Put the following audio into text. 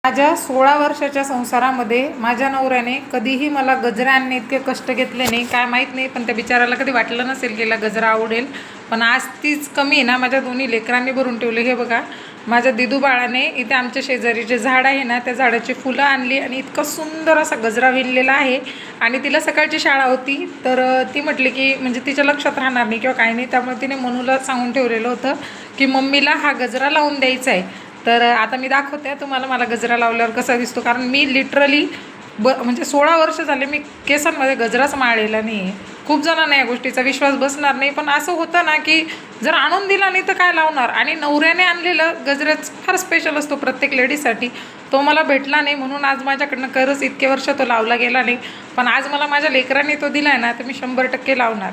माझ्या 16 वर्षाच्या संसारामध्ये माझ्या नवऱ्याने कधीही मला गजरा आणणे इतके कष्ट घेतले नाही. काय माहीत नाही, पण त्या बिचाराला कधी वाटलं नसेल की गजरा आवडेल. पण आज तीच कमी आहे ना, माझ्या दोन्ही लेकरांनी भरून ठेवले. हे बघा, माझ्या दिदू बाळाने इथे आमच्या शेजारी जे झाड आहे ना, त्या झाडाची फुलं आणली आणि इतका सुंदर असा गजरा विणलेला आहे. आणि तिला सकाळची शाळा होती, तर ती म्हटली की म्हणजे तिच्या लक्षात राहणार नाही किंवा काही नाही, त्यामुळे तिने मनूला सांगून ठेवलेलं होतं की मम्मीला हा गजरा लावून द्यायचा आहे. तर आता मी दाखवते तुम्हाला मला गजरा लावल्यावर कसा दिसतो. कारण मी लिटरली म्हणजे 16 वर्ष झाले मी केसांमध्ये गजराच माळलेला नाही आहे. खूप जणांना या गोष्टीचा विश्वास बसणार नाही, पण असं होतं ना की जर आणून दिला नाही तर काय लावणार. आणि नवऱ्याने आणलेलं गजराच फार स्पेशल असतो प्रत्येक लेडीजसाठी. तो मला भेटला नाही म्हणून आज माझ्याकडनं खरंच इतके वर्ष तो लावला गेला नाही. पण आज मला माझ्या लेकरांनी तो दिला आहे ना, तर मी 100% लावणार.